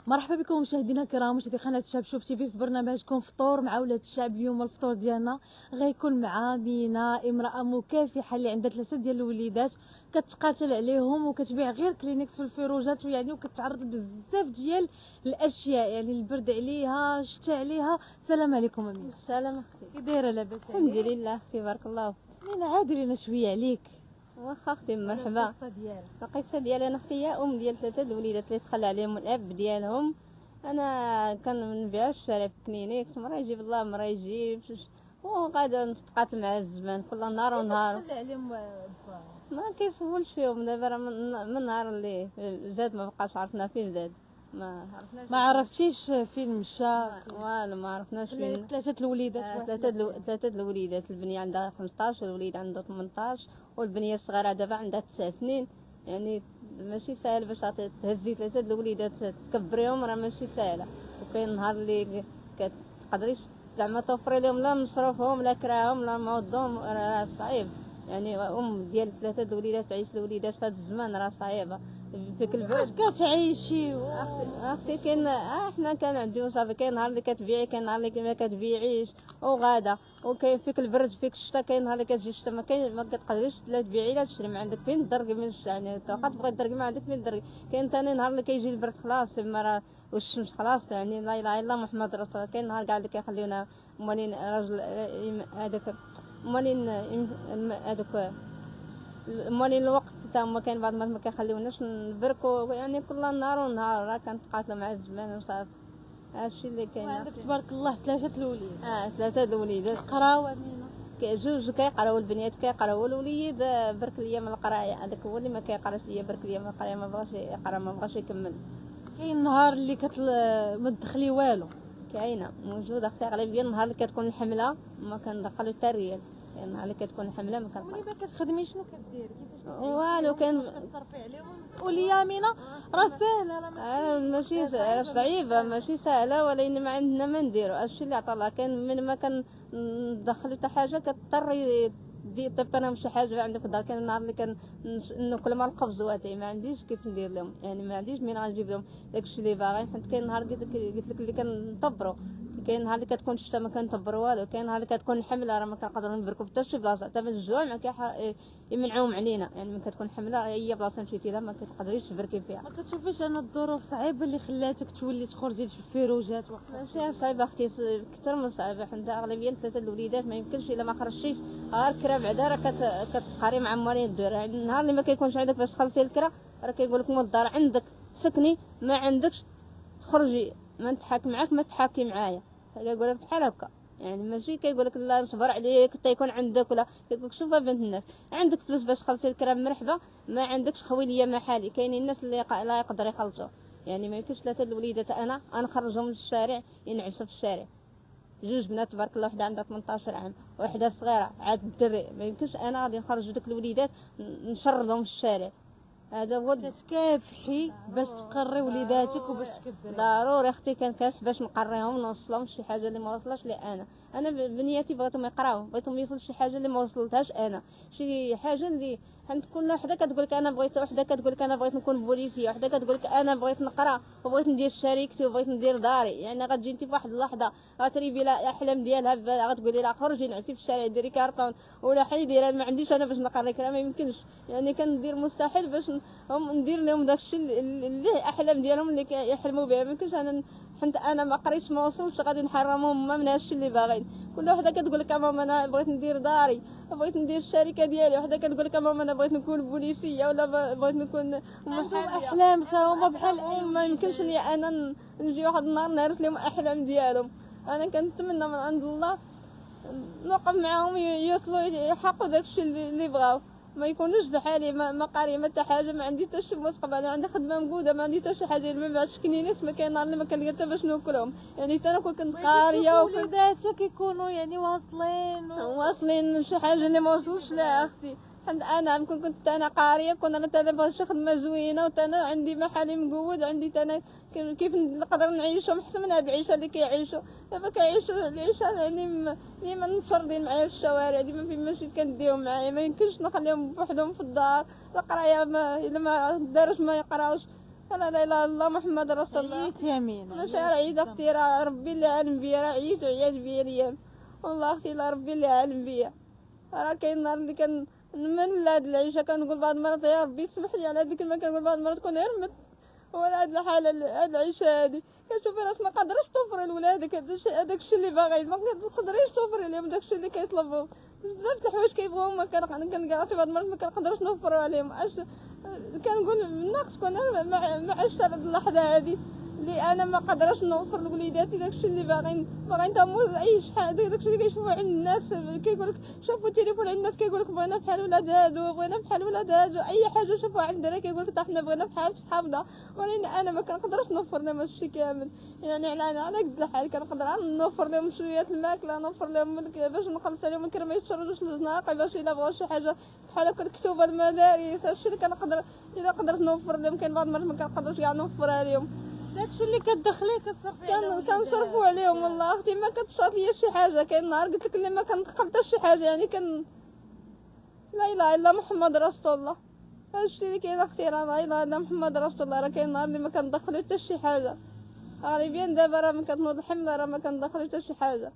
مرحبا بكم مشاهدينا الكرام، مشاهدي قناه شاب شوف تيفي في برنامجكم فطور مع ولاد الشعب. اليوم الفطور ديالنا غيكون مع مينا، امراه مكافحه اللي عندها 3 ديال الوليدات، كتقاتل عليهم وكتبيع غير كلينكس في الفيروجات، ويعني وكتعرض بزاف ديال الاشياء، يعني البرد عليها الشتاء عليها. السلام عليكم مينا. السلام اختي. كي دايره؟ لاباس الحمد لله اختي، بارك الله. مينا عادي لينا شويه عليك. واخا اختي، مرحبا. القصه ديالك. القصه ديالي انا اختي هي ام ديال 3 الوليدات اللي تخلى عليهم الاب ديالهم. انا كنبيع الشارع في كلينيك، مرة يجيب الله مرة يجيب، وغادا نتقاتل مع الزمان كل نهار ونهار. تخلى عليهم ما كيسولش فيهم دابا، راه من نهار اللي زاد ما بقاش عرفنا فين زاد، ما عرفناش. ما عرفتيش فين مشى؟ والو ما عرفناش فين. 3 الوليدات. ثلاثة الوليدات، البنية عندها 15 والوليد عنده 18، والبنية الصغيرة دابا عندها 9 سنين. يعني ماشي سهل باش تهزي 3 الوليدات تكبريهم، راه ماشي سهلة. وكاين نهار اللي كتقدريش زعما توفري لهم لا مصروفهم لا كراهم لا موضهم، راه صعيب. يعني ديال 3 الوليدات تعيش الوليدات في هذا الزمان راه صعيبة. فيك واش كتعيشي اختي كاين احنا كان عندي وصافي، كاين نهار اللي كتبيعي، كاين نهار اللي ما كتبيعيش وغادا، وكاين فيك البرد فيك الشتا، كاين نهار اللي كتجي الشتا ما كاين، ما كتقدريش لا تبيعي لا تشري، ما عندك فين تدرقي من الشتا. يعني توقع تبغي تدرقي ما عندك فين تدرقي. كاين ثاني نهار اللي كيجي البرد خلاص تما والشمس خلاص، يعني لا اله الا الله محمد رسول الله. كاين نهار كاع اللي كيخليونا مولين راجل هذاك مولين هذاك مولين الوقت تا هما، كاين بعض ما كيخليوناش نبركو. يعني كل نهار ونهار راه كنتقاتلوا مع الزمان وصافي. هادشي اللي كاين. عندك تبارك الله 3 الوليد. 3 الوليدات قراو مينا. جوج كيقراو، البنيات كيقراو، والوليد برك ليا من القرايه، هذاك هو اللي ما كيقراش ليا، برك ليا من القرايه، ما بغاش يقرا ما بغاش يكمل. كاين نهار اللي ما تدخلي والو. كاينه موجوده اختي، اغلبيه النهار اللي كتكون الحمله ما كندخلو حتى ريال. يعني النهار اللي كتكون الحمله ما كنقرا. ولي ما كتخدمي شنو كديري؟ كيفاش والو كان كتصرفي عليهم المسؤوليه مينا؟ راه ساهله، راه ماشي راه صعيبه، ماشي سهله، ولكن ما عندنا ما نديرو. هادشي اللي عطا الله. كان من ما كندخلو حتى حاجه كضطر دي طيب انا مشي حاجه عندك في الدار. كان النهار اللي ناكل مع الخبز واتاي ما عنديش كيف ندير لهم، يعني ما عنديش من غنجيب لهم داكشي اللي باغي. حيت كاين نهار قلت لك اللي كنطبروا، كاين نهار اللي كتكون الشتا ما كنطبروا والو، كاين نهار اللي كتكون الحمله راه ما كنقدروا نبركوا حتى شي بلاصه، حتى من الجوع ما يمنعوهم علينا. يعني من كتكون حمله هي بلاصه مشيتي لها ما كتقدريش تبركي فيها. ما كتشوفيش انا الظروف صعيبه اللي خلاتك تولي تخرجي في الفيروجات؟ ماشي صعيبه اختي، كثر من صعيبه. حنا اغلبيه 3 الوليدات ما يمكنش الا ما خرجتيش غير الكرا بعدا راه كتقاري مع موالين الدار. يعني النهار اللي ما كيكونش عندك باش تخلصي الكرا راه كيقول لك مول الدار عندك سكني، ما عندكش تخرجي، ما نتحاكم معاك ما تحاكي معايا. كيقول لك بحال هكا. يعني ماشي كيقول لك لا نصبر عليك حتى يكون عندك، ولا كيقول لك شوف بنت الناس عندك فلوس باش تخلصي الكرا مرحبا، ما عندكش خوي ليا محالي. كاينين الناس اللي لا يقدر يخلصوا. يعني ما يمكنش 3 الوليدات انا نخرجهم للشارع ينعسوا في الشارع. جوج بنات تبارك الله، وحده عندها 18 عام وحده صغيره عاد الدري، ما يمكنش انا غادي نخرج دوك الوليدات نشردهم في الشارع. هذا هو كتكافحي باش تقري وليداتك وباش تكبري. ضروري اختي، كنكافح باش نقريهم ونوصلهم شي حاجه اللي ما وصلش لي انا بنياتي بغيتهم يقراو، بغيتهم يوصلوا شي حاجه اللي ما وصلتهاش انا، شي حاجه اللي حيت كل وحده كتقول لك انا بغيت، وحده كتقول لك انا بغيت نكون بوليسيه، وحده كتقول لك انا بغيت نقرا وبغيت ندير شركتي وبغيت ندير داري. يعني غتجي انت في واحد اللحظه غتريبي لها الاحلام ديالها، غتقولي لها خرجي نعسي في الشارع ديري كارطون ولا حيدي، راه ما عنديش انا باش نقريك، راه ما يمكنش. يعني كندير مستحيل باش ندير لهم داكشي اللي احلام ديالهم اللي كيحلموا بها. ما يمكنش انا حنت انا ما قريتش ما وصلتش غادي نحرمهم من هادشي اللي باغيين. كل وحده كتقول لك ماما انا بغيت ندير داري، بغيت ندير الشركه ديالي، وحده كتقول لك ماما انا بغيت نكون بوليسيه ولا بغيت نكون محاميه. احلام هما بحال ما يمكنش لي انا نجي واحد النهار نهرس لهم احلام ديالهم. انا كنتمنى من عند الله نوقف معاهم يوصلوا يحققوا داكشي اللي بغاو، ما يكونوش بحالي ما قاريه ما حتى حاجه، ما عندي حتى شي مستقبل، عندي خدمه موجوده ما عندي حتى شي حاجه. ما بعدش كنينات ما كاين نهار اللي ما كنلقى حتى باش ناكلهم. يعني حتى انا كنت قاريه وليداتك يكونوا يعني واصلين شي حاجه اللي ما وصلش لها اختي. حمد انا كنت انا قاريه، كنا انا بغيت شي خدمه زوينه، وتانا عندي محلي مقود، عندي تانا كيف نقدر نعيشهم احسن من هاد العيشه اللي كيعيشوا دابا. كيعيشوا العيشه يعني ديما متفرضين معايا في الشوارع، ديما فين ما مشيت كنديهم معايا. ما يمكنش نخليهم بوحدهم في الدار. القرايه الا ما داروش ما يقراوش لا لا اله الا الله محمد رسول الله. عييت يا مينا، انا شاعر عييت اختي، راه ربي اللي عالم بيا، راه عييت وعيات بيا الايام والله اختي، لا ربي اللي عالم بيا. راه كاين نهار اللي كنمل هاد العيشه، كنقول بعض المرات يا ربي تسمح لي على هاد الكلمه، كنقول بعض المرات كون غير مت ولا هاد الحاله هاد العيشه هادي. كتشوفي راسك ما قادرش توفري لولادك هذاك الشيء اللي باغي، ما كتقدريش توفري لهم داك الشيء اللي كيطلبوا. بزاف د الحوايج كيبغيو ما كنلقى بعض المرات ما كنقدرش نوفروا عليهم. كنقول الناقص كون ما عشت هاد اللحظه هادي اللي انا ما قادرش نوفر لوليداتي داكشي اللي باغيين تمو اي شحال داكشي اللي كيشوفوا عند الناس. كيقولك شافوا التليفون عند الناس كيقولك بغينا بحال ولاد هادو، بغينا بحال ولاد هادو، اي حاجه شافوها عند الدراري كيقولك حنا بغينا بحال صحابنا، ولكن انا ما كنقدرش نوفر لهم هادشي كامل. يعني على قد الحال كنقدر نوفر لهم شويه الماكله، نوفر لهم باش نخلص عليهم الكرا ما يتشردوش للزناقه، باش الا بغاو شي حاجه بحال هكا الكتوبه المدارس، هادشي اللي كنقدر الا قدرت نوفر لهم. كاين بعض المرات ما كنقدرش كاع نوفرها لهم، داكشي اللي كتدخليه كتصرفي على كنصرفوا عليهم. والله اختي ما كتشاط ليا شي حاجه. كاين نهار قلت لك اللي ما كندخل حتى شي حاجه، يعني لا اله الا محمد رسول الله. هادشي اللي كاين اختي، راه لا اله الا محمد رسول الله. راه كاين نهار اللي ما كندخل حتى شي حاجه غالبا. دابا راه ما كتنوض الحمله راه ما كندخل حتى شي حاجه.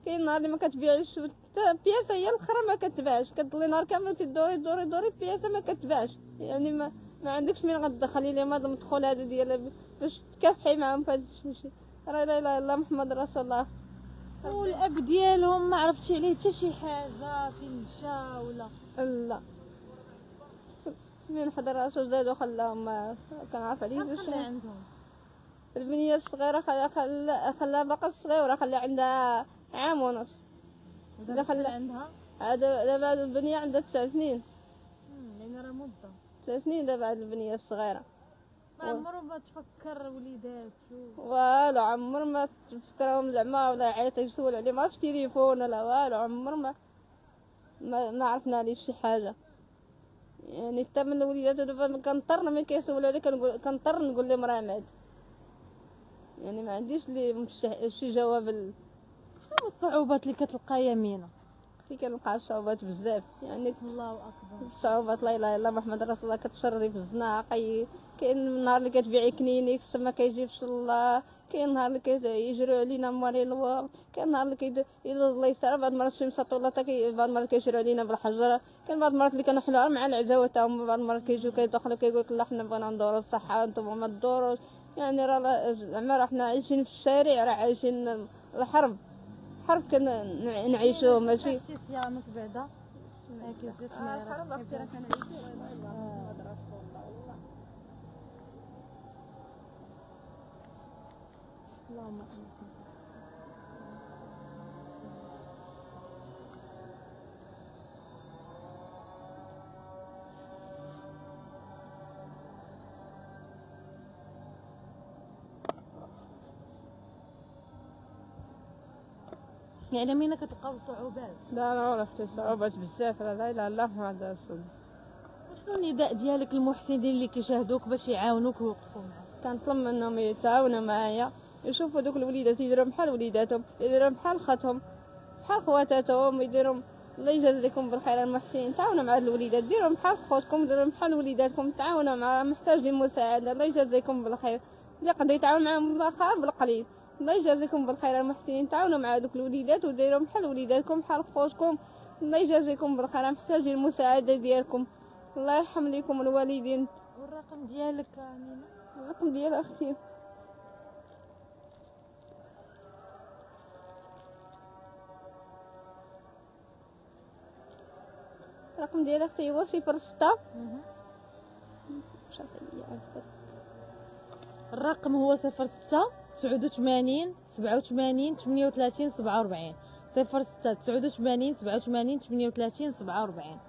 كاين نهار اللي ما كتبيعش بياسه، هي الاخرى ما كتباعش، كتضلي نهار كامل تدوري بياسه ما كتباعش. يعني ما عندكش من غتدخلي لهم هذا المدخول هذا ديال باش تكافحي معاهم في هذا الشيء. راه لا اله الا محمد رسول الله. والاب ديالهم ما عرفتش عليه حتى شي حاجه، فين مشى ولا لا من حضر راسو زاد وخلاهم ما كنعرف عليه باش خلى عندهم. البنيه الصغيره خلاها باقا صغيره، خلى عندها عام ونص. خلى عندها دابا البنيه عندها 9 سنين. لان راه مده 9 سنين دابا هاد البنيه الصغيره. ما عمرو ما تفكر وليداتو والو عمر ما تفكرهم زعما ولا يعيط يسول عليه ما في التليفون ولا والو. عمر ما عرفنا عليه شي حاجه. يعني حتى من وليداتو دابا كنضطر ملي كيسولوا عليه كنضطر نقول لهم راه مات. يعني ما عنديش لي شي جواب شنو الصعوبات اللي كتلقى يمينه؟ كنلقى صعوبات بزاف. يعني الله اكبر صعوبات لا اله الا الله محمد رسول الله. كتشردي في الزناق، كاين النهار اللي كتبيعي كنينيك ما كيجيبش الله، كاين النهار اللي كيجروا علينا مالي الوقت، كاين النهار اللي الله يستر. بعض المرات شي مسطوله بعض المرات كيجروا علينا بالحجره، كاين بعض المرات اللي كنحلوا مع العزاوه تاهم. بعض المرات كيجيو كيدخلوا كيقولك لا حنا بغينا ندورو الصحه انتم ما تدوروش. يعني راه زعما حنا عايشين في الشارع، راه عايشين الحرب كنعيشوه ماشي شي صيامك بعدا كيزيد الحرب اختي راه كنعيشوه. لا اله الا الله محمد رسول الله. اللهم يعني مين كتلقاو صعوبات؟ لا اختي صعوبات بزاف. لا اله الا الله محمد رسول الله. شنو النداء ديالك للمحسنين اللي كيشاهدوك باش يعاونوك ويوقفوا معاك؟ كنطلب منهم يتعاونوا معايا، يشوفوا دوك الوليدات يديروا بحال وليداتهم، يديروا بحال خاتهم، بحال خواتاتهم، يديروا. الله يجازيكم بالخير المحسنين، تعاونوا مع الوليدات، ديروا بحال خوتكم، ديروا بحال وليداتكم، تعاونوا مع محتاج للمساعده. الله يجازيكم بالخير. اللي قد يتعاون معاهم بالخير بالقليل. الله يجازيكم بالخير المحسنين، تعاونوا مع دوك الوليدات وديروا بحال وليداتكم بحال خوتكم. الله يجازيكم بالخير، محتاجين المساعده ديالكم. الله يرحم ليكم الوالدين. والرقم ديالك امينه؟ الرقم ديال اختي الرقم ديال اختي هو 06. الرقم هو 06 89 87 38 47 06 89 87 38 47.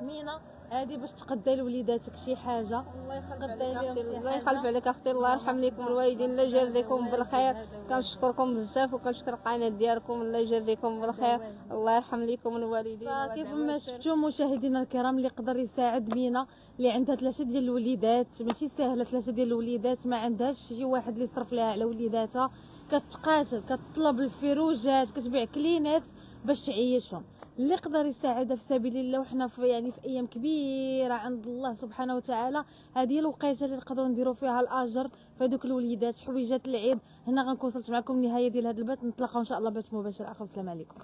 مينا هادي باش تقدي لوليداتك شي حاجه. الله يخلف عليك اختي. الله يرحم لكم الوالدين. الله يجازيكم بالخير. كنشكركم بزاف وكنشكر القناه ديالكم. الله يجازيكم بالخير. الله يرحم لكم الوالدين. كيف ما شفتوا مشاهدينا الكرام، اللي يقدر يساعد مينا اللي عندها 3 ديال الوليدات، ماشي سهله 3 ديال الوليدات، ما عندهاش شي واحد اللي يصرف لها على وليداتها، كتقاتل كتطلب الفروجات، كتبيع كلينكس باش تعيشهم. اللي يقدر يساعدها في سبيل الله، وحنا في يعني في ايام كبيره عند الله سبحانه وتعالى. هذه هي الوقيته اللي نقدروا نديروا فيها الاجر في هذوك الوليدات حويجات العيد. هنا غنكون وصلت معكم النهايه ديال هذا البث، نتلاقاو ان شاء الله بث مباشر اخر. السلام عليكم.